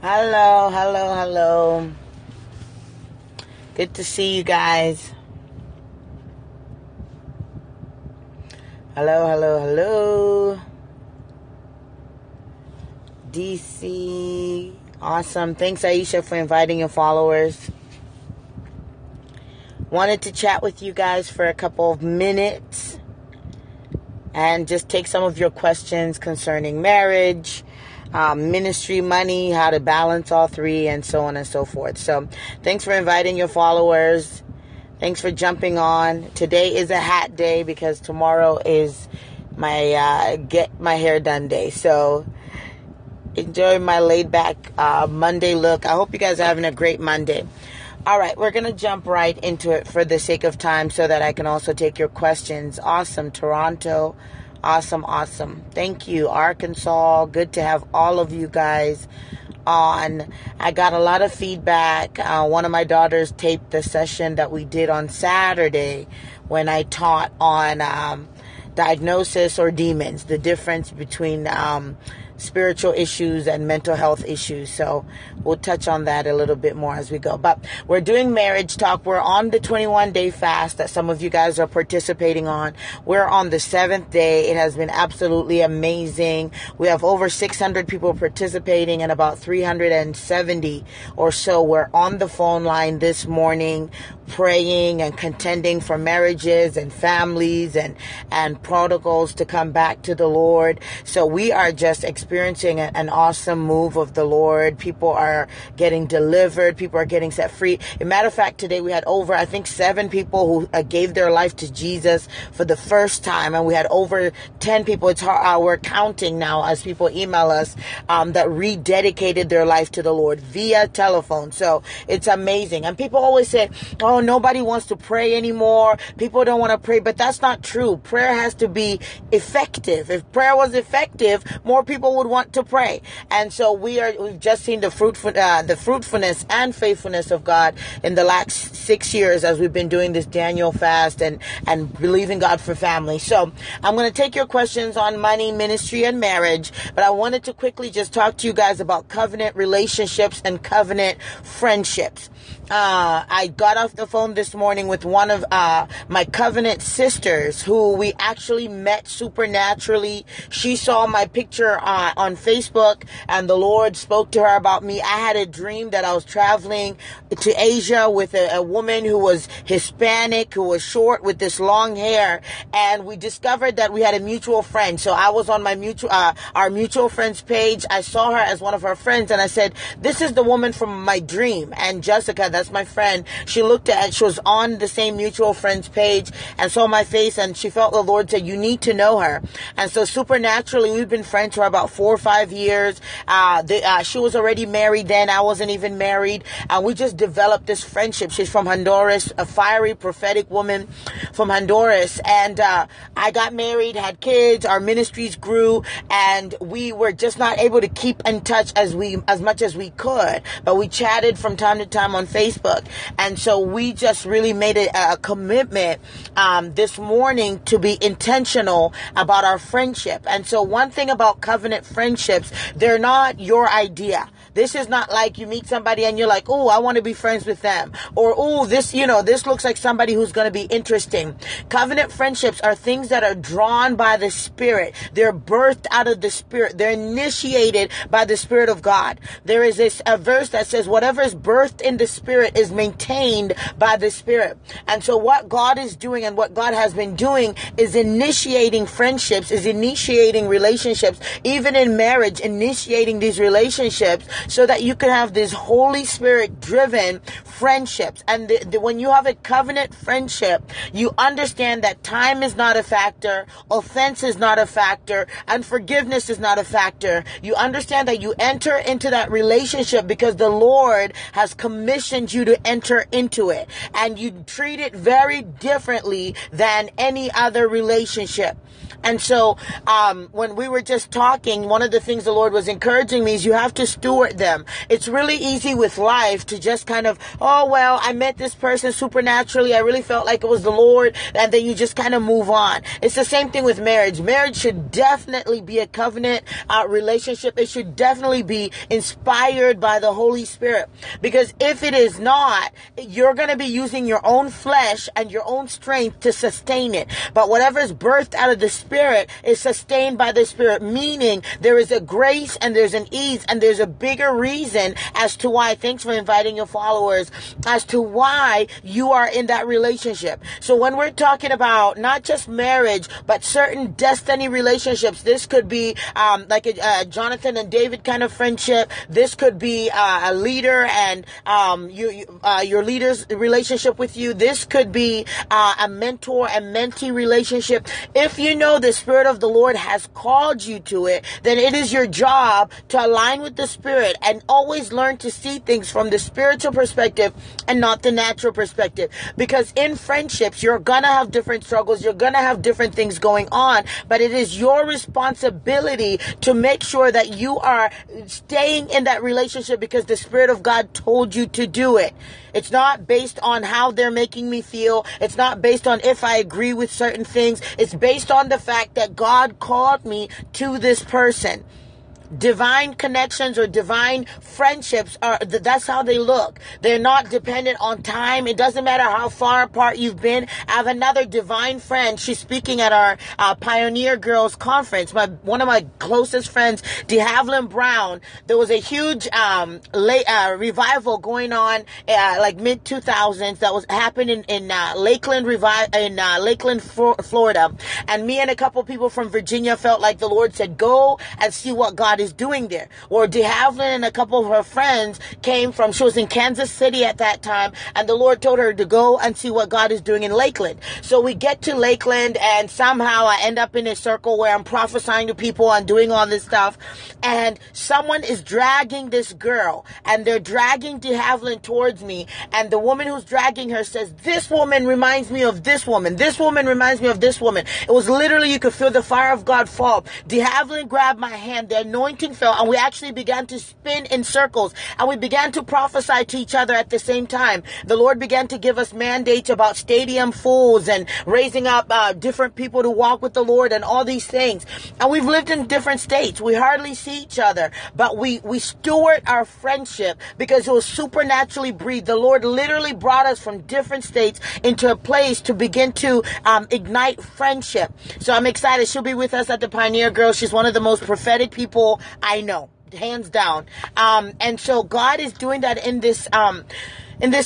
Hello, hello, hello. Good to see you guys. Hello, hello, hello. DC. Awesome. Thanks, Aisha, for inviting your followers. Wanted to chat with you guys for a couple of minutes and just take some of your questions concerning marriage, ministry, money, how to balance all three, and so on and so forth. So thanks for inviting your followers. Thanks for jumping on. Today is a hat day because tomorrow is my get my hair done day. So enjoy my laid back Monday look. I hope you guys are having a great Monday. All right, we're going to jump right into it for the sake of time so that I can also take your questions. Awesome, Toronto. Awesome, awesome. Thank you, Arkansas. Good to have all of you guys on. I got a lot of feedback. One of my daughters taped the session that we did on Saturday when I taught on diagnosis or demons, the difference between spiritual issues and mental health issues. So we'll touch on that a little bit more as we go. But we're doing marriage talk. We're on the 21-day fast that some of you guys are participating on. We're on the 7th day. It has been absolutely amazing. We have over 600 people participating and about 370 or so were on the phone line this morning praying and contending for marriages and families and prodigals to come back to the Lord. So we are just experiencing an awesome move of the Lord. People are getting delivered. People are getting set free. As a matter of fact, today we had over, I think, 7 people who gave their life to Jesus for the first time. And we had over 10 people. It's hard, we're counting now as people email us that rededicated their life to the Lord via telephone. So it's amazing. And people always say, oh, nobody wants to pray anymore. People don't want to pray. But that's not true. Prayer has to be effective. If prayer was effective, more people would want to pray. And so we've just seen the fruitfulness and faithfulness of God in the last 6 years as we've been doing this Daniel fast and believing God for family. So I'm going to take your questions on money, ministry, and marriage, but I wanted to quickly just talk to you guys about covenant relationships and covenant friendships. I got off the phone this morning with one of my covenant sisters who we actually met supernaturally. She saw my picture on Facebook and the Lord spoke to her about me. I had a dream that I was traveling to Asia with a woman who was Hispanic, who was short with this long hair, and we discovered that we had a mutual friend. So I was on my our mutual friends page. I saw her as one of her friends and I said, this is the woman from my dream. And Jessica, that's my friend, she looked at, she was on the same mutual friends page and saw my face, and she felt the Lord said, you need to know her. And so supernaturally, we've been friends for about 4 or 5 years. She was already married then. I wasn't even married. And we just developed this friendship. She's from Honduras, a fiery prophetic woman from Honduras. And I got married, had kids, our ministries grew, and we were just not able to keep in touch as much as we could. But we chatted from time to time on Facebook. And so we just really made a commitment this morning to be intentional about our friendship. And so one thing about covenant friendships, they're not your idea. This is not like you meet somebody and you're like, oh, I want to be friends with them. Or, oh, this looks like somebody who's going to be interesting. Covenant friendships are things that are drawn by the Spirit. They're birthed out of the Spirit. They're initiated by the Spirit of God. There is a verse that says, whatever is birthed in the Spirit is maintained by the Spirit. And so what God is doing and what God has been doing is initiating friendships, is initiating relationships, even in marriage, initiating these relationships so that you can have these Holy Spirit driven friendships. And when you have a covenant friendship, you understand that time is not a factor, offense is not a factor, and forgiveness is not a factor. You understand that you enter into that relationship because the Lord has commissioned you to enter into it, and you treat it very differently than any other relationship. And so when we were just talking, one of the things the Lord was encouraging me is you have to steward support them. It's really easy with life to just kind of, oh, well, I met this person supernaturally. I really felt like it was the Lord. And then you just kind of move on. It's the same thing with marriage. Marriage should definitely be a covenant relationship. It should definitely be inspired by the Holy Spirit. Because if it is not, you're going to be using your own flesh and your own strength to sustain it. But whatever is birthed out of the Spirit is sustained by the Spirit, meaning there is a grace and there's an ease and there's a bigger reason as to why, thanks for inviting your followers, as to why you are in that relationship. So when we're talking about not just marriage, but certain destiny relationships, this could be like a Jonathan and David kind of friendship. This could be a leader and your leader's relationship with you. This could be a mentor and mentee relationship. If you know the Spirit of the Lord has called you to it, then it is your job to align with the Spirit and always learn to see things from the spiritual perspective and not the natural perspective. Because in friendships, you're going to have different struggles. You're going to have different things going on, but it is your responsibility to make sure that you are staying in that relationship because the Spirit of God told you to do it. It's not based on how they're making me feel. It's not based on if I agree with certain things. It's based on the fact that God called me to this person. Divine connections or divine friendships that's how they look. They're not dependent on time. It doesn't matter how far apart you've been. I have another divine friend. She's speaking at our Pioneer Girls Conference. One of my closest friends, DeHaviland Brown. There was a huge revival going on like mid 2000s that was happening in Lakeland, Florida. And me and a couple people from Virginia felt like the Lord said, go and see what God is doing there. Or DeHaviland and a couple of her friends she was in Kansas City at that time, and the Lord told her to go and see what God is doing in Lakeland. So we get to Lakeland, and somehow I end up in a circle where I'm prophesying to people and doing all this stuff, and someone is dragging this girl, and they're dragging DeHaviland towards me, and the woman who's dragging her says, this woman reminds me of this woman. This woman reminds me of this woman. It was literally, you could feel the fire of God fall. DeHaviland grabbed my hand, the anointing fell, and we actually began to spin in circles, and we began to prophesy to each other at the same time. The Lord began to give us mandates about stadium fulls and raising up different people to walk with the Lord and all these things. And we've lived in different states. We hardly see each other, but we steward our friendship because it was supernaturally breathed. The Lord literally brought us from different states into a place to begin to ignite friendship. So I'm excited. She'll be with us at the Pioneer Girls. She's one of the most prophetic people I know, hands down. And so God is doing that in this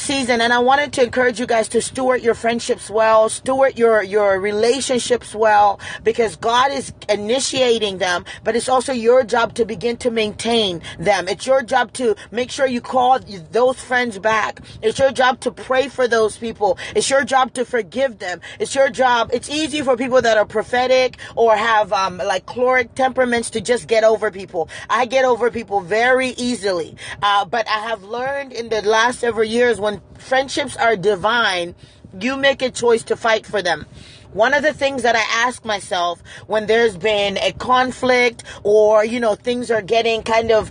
season, and I wanted to encourage you guys to steward your friendships well, steward your relationships well, because God is initiating them, but it's also your job to begin to maintain them. It's your job to make sure you call those friends back. It's your job to pray for those people. It's your job to forgive them. It's your job. It's easy for people that are prophetic or have like choleric temperaments to just get over people. I get over people very easily, but I have learned in the last several years, when friendships are divine, you make a choice to fight for them. One of the things that I ask myself when there's been a conflict or, things are getting kind of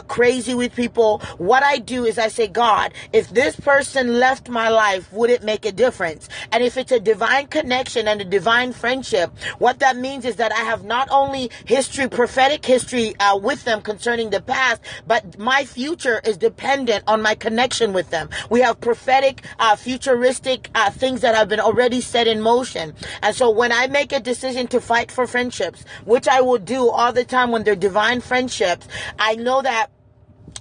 crazy with people, what I do is I say, God, if this person left my life, would it make a difference? And if it's a divine connection and a divine friendship, what that means is that I have not only prophetic history with them concerning the past, but my future is dependent on my connection with them. We have prophetic, futuristic things that have been already set in motion. And so when I make a decision to fight for friendships, which I will do all the time when they're divine friendships, I know that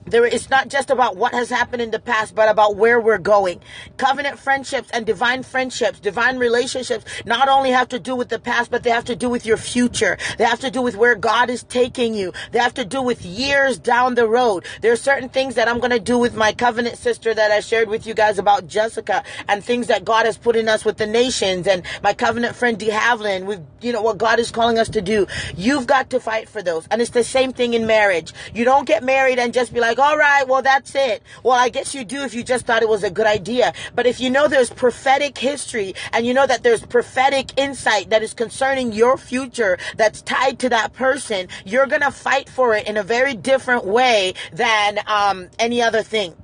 it's not just about what has happened in the past, but about where we're going. Covenant friendships and divine friendships, divine relationships, not only have to do with the past, but they have to do with your future. They have to do with where God is taking you. They have to do with years down the road. There are certain things that I'm going to do with my covenant sister that I shared with you guys about Jessica, and things that God has put in us with the nations, and my covenant friend DeHaviland, what God is calling us to do. You've got to fight for those. And it's the same thing in marriage. You don't get married and just be like, like, all right, well, that's it. Well, I guess you do if you just thought it was a good idea. But if you know there's prophetic history and you know that there's prophetic insight that is concerning your future that's tied to that person, you're going to fight for it in a very different way than any other thing.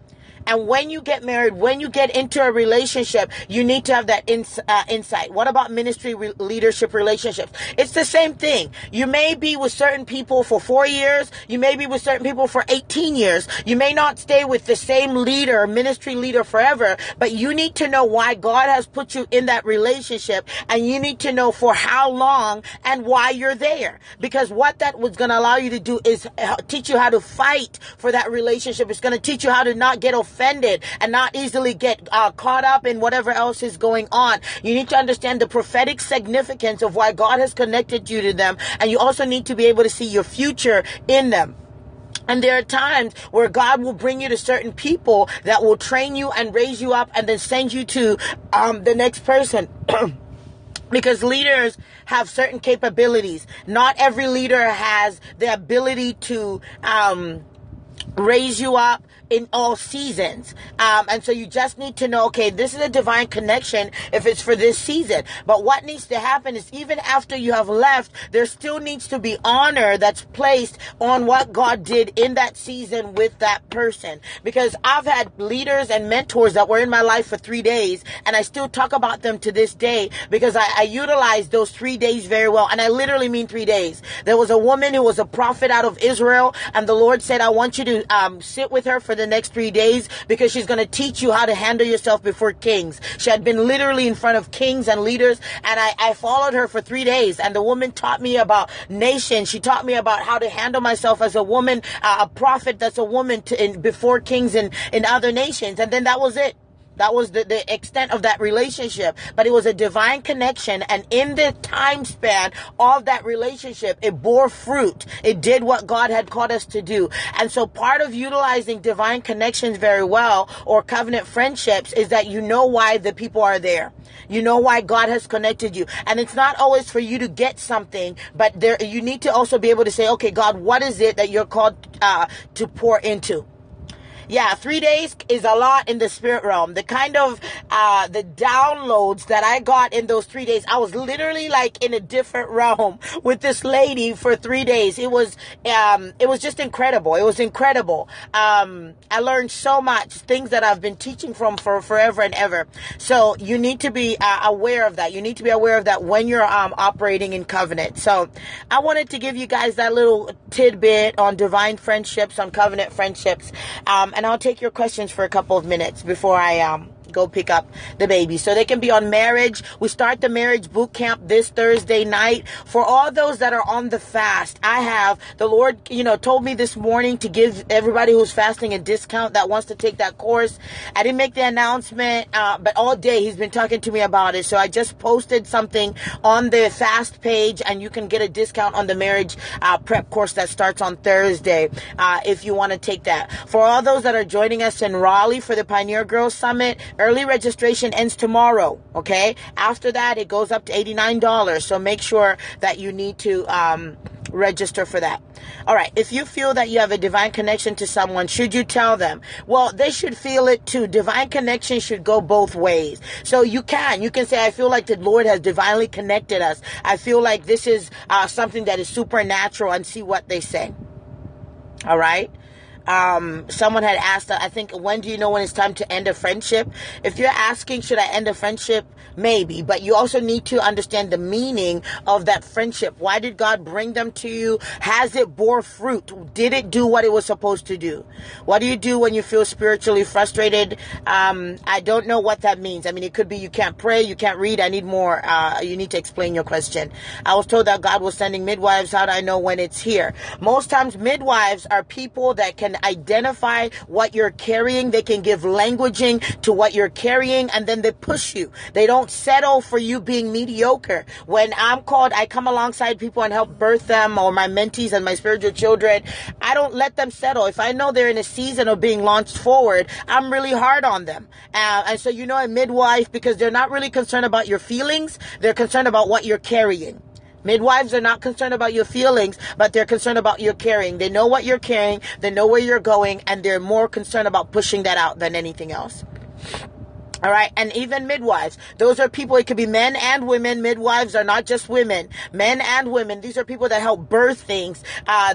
And when you get married, when you get into a relationship, you need to have that insight. What about ministry leadership relationships? It's the same thing. You may be with certain people for 4 years. You may be with certain people for 18 years. You may not stay with the same leader, ministry leader forever, but you need to know why God has put you in that relationship, and you need to know for how long and why you're there. Because what that was going to allow you to do is teach you how to fight for that relationship. It's going to teach you how to not get offended and not easily get caught up in whatever else is going on. You need to understand the prophetic significance of why God has connected you to them, and you also need to be able to see your future in them. And there are times where God will bring you to certain people that will train you and raise you up and then send you to the next person. Because leaders have certain capabilities. Not every leader has the ability to raise you up in all seasons. And so you just need to know, okay, this is a divine connection if it's for this season. But what needs to happen is even after you have left, there still needs to be honor that's placed on what God did in that season with that person. Because I've had leaders and mentors that were in my life for 3 days, and I still talk about them to this day because I utilized those 3 days very well. And I literally mean 3 days. There was a woman who was a prophet out of Israel, and the Lord said, I want you to sit with her for the next 3 days because she's going to teach you how to handle yourself before kings. She had been literally in front of kings and leaders, and I followed her for 3 days, and the woman taught me about nations. She taught me about how to handle myself as a woman, a prophet that's a woman before kings in other nations. And then that was it. That was the extent of that relationship. But it was a divine connection. And in the time span of that relationship, it bore fruit. It did what God had called us to do. And so part of utilizing divine connections very well, or covenant friendships, is that you know why the people are there. You know why God has connected you. And it's not always for you to get something, but you need to also be able to say, okay, God, what is it that you're called to pour into? Yeah, 3 days is a lot in the spirit realm. The kind of, the downloads that I got in those 3 days, I was literally like in a different realm with this lady for 3 days. It was just incredible. It was incredible. I learned so much, things that I've been teaching from for forever and ever. So you need to be aware of that. You need to be aware of that when you're operating in covenant. So I wanted to give you guys that little tidbit on divine friendships, on covenant friendships. And I'll take your questions for a couple of minutes before I go pick up the baby. So they can be on marriage. We start the marriage boot camp this Thursday night. For all those that are on the fast, the Lord, told me this morning to give everybody who's fasting a discount that wants to take that course. I didn't make the announcement, but all day He's been talking to me about it. So I just posted something on the fast page, and you can get a discount on the marriage prep course that starts on Thursday if you want to take that. For all those that are joining us in Raleigh for the Pioneer Girls Summit, early registration ends tomorrow, okay? After that, it goes up to $89. So make sure that you need to register for that. All right. If you feel that you have a divine connection to someone, should you tell them? Well, they should feel it too. Divine connection should go both ways. So you can say, I feel like the Lord has divinely connected us. I feel like this is something that is supernatural, and see what they say. All right. Someone had asked, I think, when do you know when it's time to end a friendship? If you're asking, should I end a friendship? Maybe, but you also need to understand the meaning of that friendship. Why did God bring them to you? Has it bore fruit? Did it do what it was supposed to do? What do you do when you feel spiritually frustrated? I don't know what that means. I mean, it could be you can't pray, you can't read. I need more. You need to explain your question. I was told that God was sending midwives. How do I know when it's here? Most times midwives are people that can identify what you're carrying. They can give languaging to what you're carrying, and then they push you. They don't settle for you being mediocre. When I'm called, I come alongside people and help birth them, or my mentees and my spiritual children. I don't let them settle. If I know they're in a season of being launched forward, I'm really hard on them. And so, a midwife, because they're not really concerned about your feelings, they're concerned about what you're carrying. Midwives are not concerned about your feelings, but they're concerned about your carrying. They know what you're carrying, they know where you're going, and they're more concerned about pushing that out than anything else. All right. And even midwives, those are people, it could be men and women. Midwives are not just women, men and women. These are people that help birth things.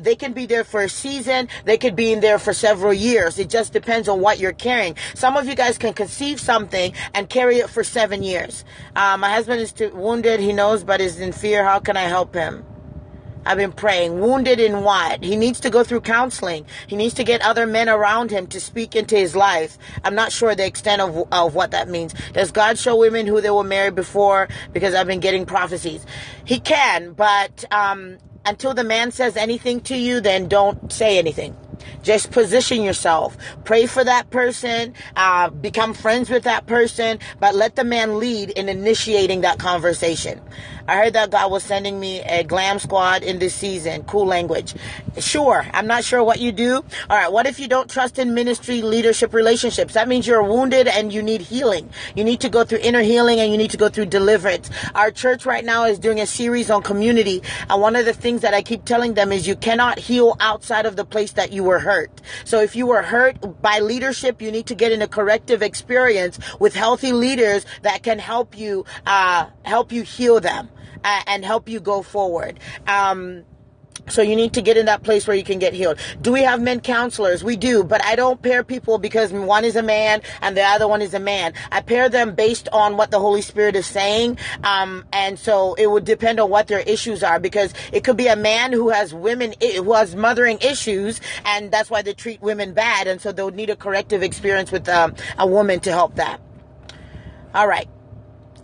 They can be there for a season. They could be in there for several years. It just depends on what you're carrying. Some of you guys can conceive something and carry it for 7 years. My husband is wounded. He knows, but is in fear. How can I help him? I've been praying. Wounded in what? He needs to go through counseling. He needs to get other men around him to speak into his life. I'm not sure the extent of what that means. Does God show women who they were married before? Because I've been getting prophecies. He can, but until the man says anything to you, then don't say anything. Just position yourself. Pray for that person. Become friends with that person. But let the man lead in initiating that conversation. I heard that God was sending me a glam squad in this season. Cool language. Sure. I'm not sure what you do. All right. What if you don't trust in ministry, leadership, relationships? That means you're wounded and you need healing. You need to go through inner healing and you need to go through deliverance. Our church right now is doing a series on community. And one of the things that I keep telling them is you cannot heal outside of the place that you were hurt. So if you were hurt by leadership, you need to get in a corrective experience with healthy leaders that can help you heal them. And help you go forward. So you need to get in that place where you can get healed. Do we have men counselors? We do, but I don't pair people because one is a man and the other one is a man. I pair them based on what the Holy Spirit is saying. And so it would depend on what their issues are, because it could be a man who has mothering issues, and that's why they treat women bad. And so they would need a corrective experience with a woman to help that. All right.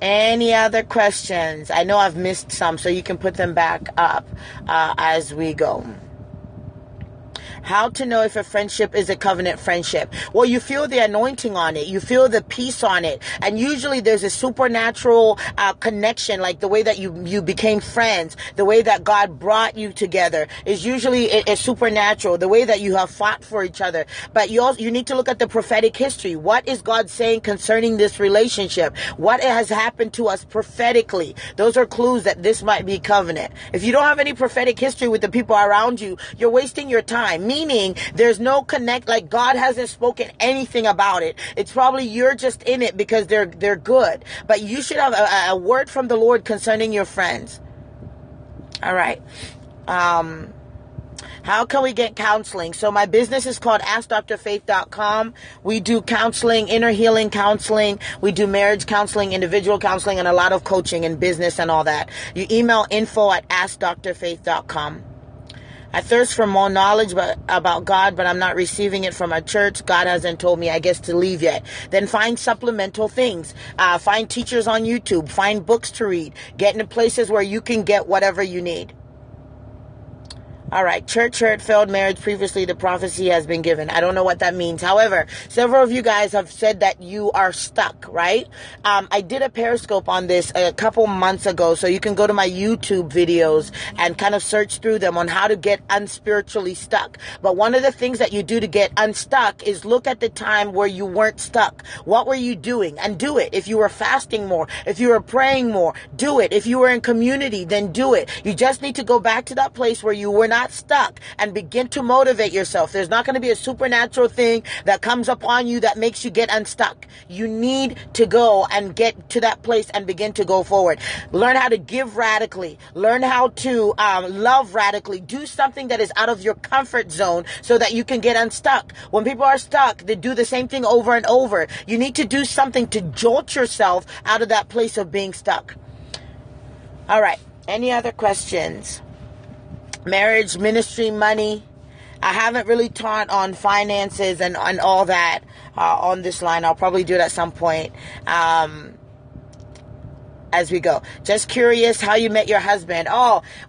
Any other questions? I know I've missed some, so you can put them back up as we go. How to know if a friendship is a covenant friendship? Well, you feel the anointing on it. You feel the peace on it. And usually there's a supernatural connection, like the way that you became friends, the way that God brought you together is usually a supernatural, the way that you have fought for each other. But you need to look at the prophetic history. What is God saying concerning this relationship? What has happened to us prophetically? Those are clues that this might be covenant. If you don't have any prophetic history with the people around you, you're wasting your time. Meaning there's no connect, like God hasn't spoken anything about it. It's probably you're just in it because they're good. But you should have a word from the Lord concerning your friends. All right. How can we get counseling? So my business is called AskDrFaith.com. We do counseling, inner healing counseling. We do marriage counseling, individual counseling, and a lot of coaching in business and all that. You email info@AskDrFaith.com. I thirst for more knowledge about God, but I'm not receiving it from our church. God hasn't told me, I guess, to leave yet. Then find supplemental things. Find teachers on YouTube. Find books to read. Get into places where you can get whatever you need. All right. Church hurt, failed marriage. Previously, the prophecy has been given. I don't know what that means. However, several of you guys have said that you are stuck, right? I did a Periscope on this a couple months ago. So you can go to my YouTube videos and kind of search through them on how to get unspiritually stuck. But one of the things that you do to get unstuck is look at the time where you weren't stuck. What were you doing? And do it. If you were fasting more, if you were praying more, do it. If you were in community, then do it. You just need to go back to that place where you were not stuck and begin to motivate yourself. There's not going to be a supernatural thing that comes upon you that makes you get unstuck. You need to go and get to that place and begin to go forward. Learn how to give radically. Learn how to love radically. Do something that is out of your comfort zone so that you can get unstuck. When people are stuck, they do the same thing over and over. You need to do something to jolt yourself out of that place of being stuck. All right. Any other questions? Marriage, ministry, money. I haven't really taught on finances and all that on this line. I'll probably do it at some point as we go. Just curious how you met your husband.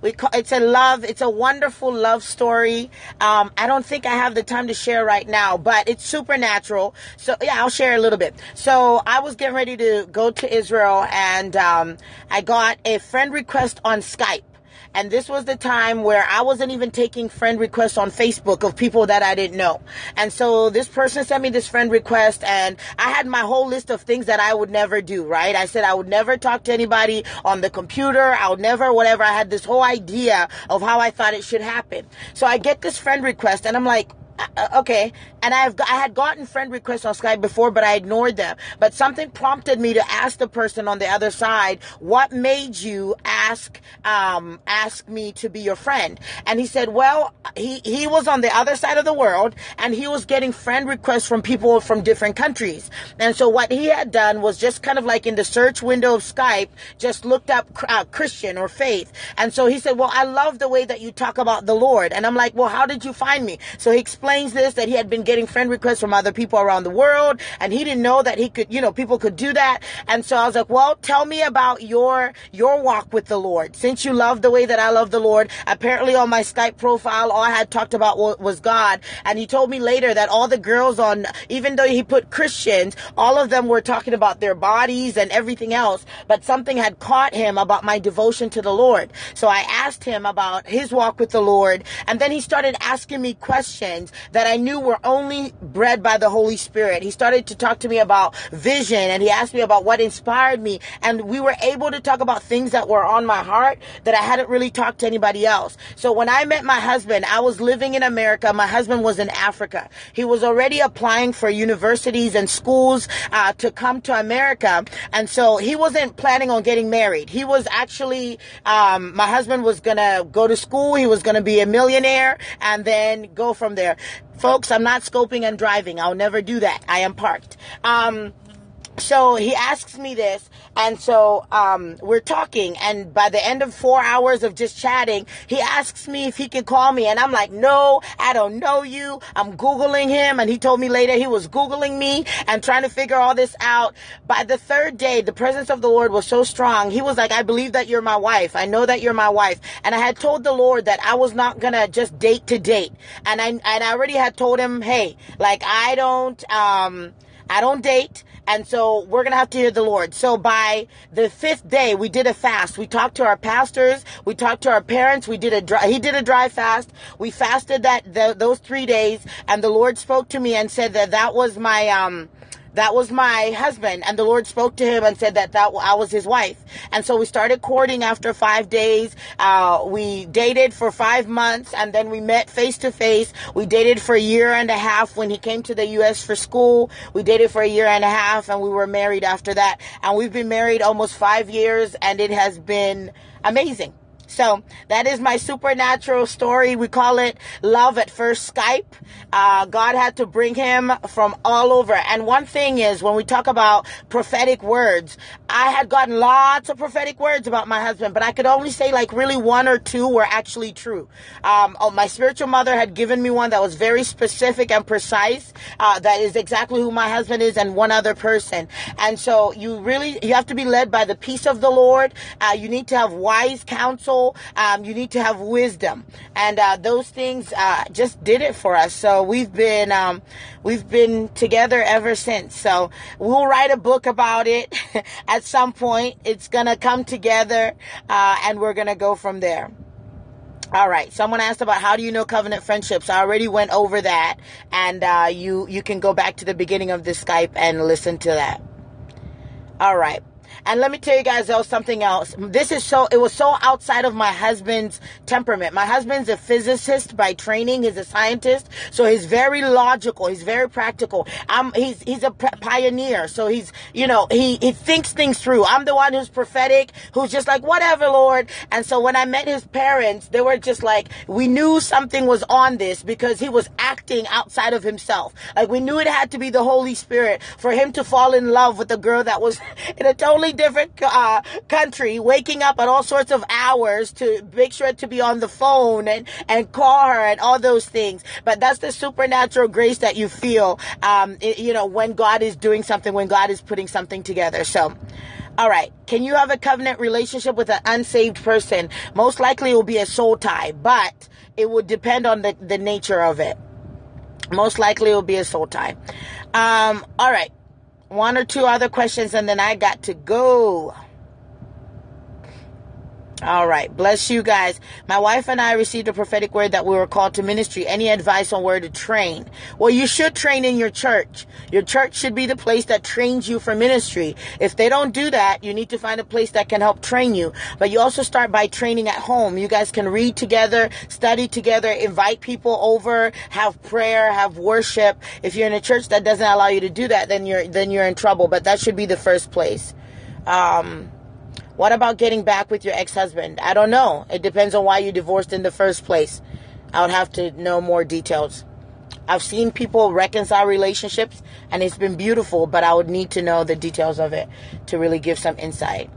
It's a wonderful love story. I don't think I have the time to share right now, but it's supernatural. So yeah, I'll share a little bit. So I was getting ready to go to Israel, and I got a friend request on Skype. And this was the time where I wasn't even taking friend requests on Facebook of people that I didn't know. And so this person sent me this friend request, and I had my whole list of things that I would never do, right? I said I would never talk to anybody on the computer. I would never, whatever. I had this whole idea of how I thought it should happen. So I get this friend request, and I'm like, okay. And I had gotten friend requests on Skype before, but I ignored them. But something prompted me to ask the person on the other side, what made you ask me to be your friend? And he said, well, he was on the other side of the world, and he was getting friend requests from people from different countries. And so what he had done was just kind of like in the search window of Skype, just looked up Christian or faith. And so he said, well, I love the way that you talk about the Lord. And I'm like, well, how did you find me? So he explains this, that he had been getting friend requests from other people around the world, and he didn't know that he could, people could do that. And so I was like, well, tell me about your walk with the Lord. Since you love the way that I love the Lord, apparently on my Skype profile, all I had talked about was God. And he told me later that all the girls on, even though he put Christians, all of them were talking about their bodies and everything else, but something had caught him about my devotion to the Lord. So I asked him about his walk with the Lord, and then he started asking me questions that I knew were only bred by the Holy Spirit. He started to talk to me about vision, and he asked me about what inspired me, and we were able to talk about things that were on my heart that I hadn't really talked to anybody else. So when I met my husband, I was living in America. My husband was in Africa. He was already applying for universities and schools to come to America, and so he wasn't planning on getting married. He was actually, my husband was gonna go to school. He was gonna be a millionaire and then go from there. Folks, I'm not scoping and driving. I'll never do that. I am parked. So he asks me this, and so we're talking, and by the end of 4 hours of just chatting, he asks me if he can call me, and I'm like, no, I don't know you. I'm Googling him, and he told me later he was Googling me and trying to figure all this out. By the third day, the presence of the Lord was so strong. He was like, I believe that you're my wife. I know that you're my wife. And I had told the Lord that I was not gonna just date to date, and I already had told him, hey, like I don't date. And so we're going to have to hear the Lord. So by the 5th day, we did a fast. We talked to our pastors. We talked to our parents. He did a dry fast. We fasted those 3 days. And the Lord spoke to me and said that was my husband. And the Lord spoke to him and said that I was his wife. And so we started courting after 5 days. We dated for 5 months, and then we met face to face. We dated for a year and a half when he came to the U.S. for school. We dated for a year and a half, and we were married after that. And we've been married almost 5 years, and it has been amazing. So that is my supernatural story. We call it love at first Skype. God had to bring him from all over. And one thing is, when we talk about prophetic words, I had gotten lots of prophetic words about my husband, but I could only say like really 1 or 2 were actually true. My spiritual mother had given me one that was very specific and precise. That is exactly who my husband is, and one other person. And so you have to be led by the peace of the Lord. You need to have wise counsel. You need to have wisdom, and those things just did it for us. So we've been together ever since. So we'll write a book about it at some point. It's gonna come together, and we're gonna go from there. All right. Someone asked about how do you know covenant friendships. I already went over that, and you can go back to the beginning of this Skype and listen to that. All right. And let me tell you guys something else. It was so outside of my husband's temperament. My husband's a physicist by training. He's a scientist. So he's very logical. He's very practical. He's a pioneer. So he thinks things through. I'm the one who's prophetic, who's just like, whatever, Lord. And so when I met his parents, they were just like, we knew something was on this because he was acting outside of himself. Like we knew it had to be the Holy Spirit for him to fall in love with a girl that was in a totally different country, waking up at all sorts of hours to make sure to be on the phone and call her and all those things. But that's the supernatural grace that you feel, when God is doing something, when God is putting something together. So, all right. Can you have a covenant relationship with an unsaved person? Most likely it will be a soul tie, but it would depend on the nature of it. Most likely it will be a soul tie. All right. 1 or 2 other questions, and then I got to go. All right. Bless you guys. My wife and I received a prophetic word that we were called to ministry. Any advice on where to train? Well, you should train in your church. Your church should be the place that trains you for ministry. If they don't do that, you need to find a place that can help train you. But you also start by training at home. You guys can read together, study together, invite people over, have prayer, have worship. If you're in a church that doesn't allow you to do that, then you're in trouble. But that should be the first place. What about getting back with your ex-husband? I don't know. It depends on why you divorced in the first place. I would have to know more details. I've seen people reconcile relationships, and it's been beautiful, but I would need to know the details of it to really give some insight.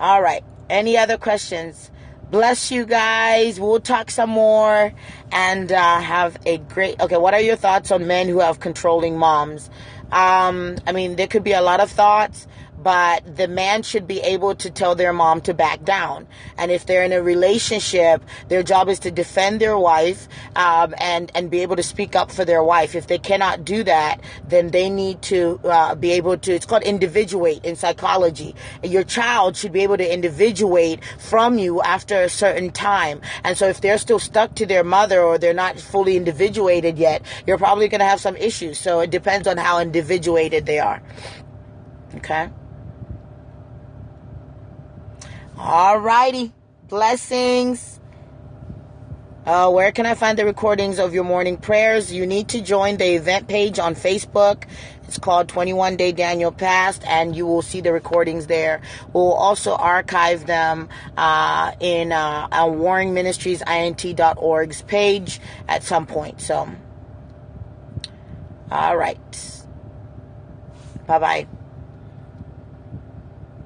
All right. Any other questions? Bless you guys. We'll talk some more and have a great... Okay, what are your thoughts on men who have controlling moms? There could be a lot of thoughts, but the man should be able to tell their mom to back down. And if they're in a relationship, their job is to defend their wife, and be able to speak up for their wife. If they cannot do that, then they need to be able to, it's called individuate in psychology. Your child should be able to individuate from you after a certain time. And so if they're still stuck to their mother or they're not fully individuated yet, you're probably going to have some issues. So it depends on how individuated they are. Okay? All righty. Blessings. Where can I find the recordings of your morning prayers? You need to join the event page on Facebook. It's called 21 Day Daniel Fast, and you will see the recordings there. We'll also archive them in our warringministriesint.org's page at some point. So, all right. Bye-bye.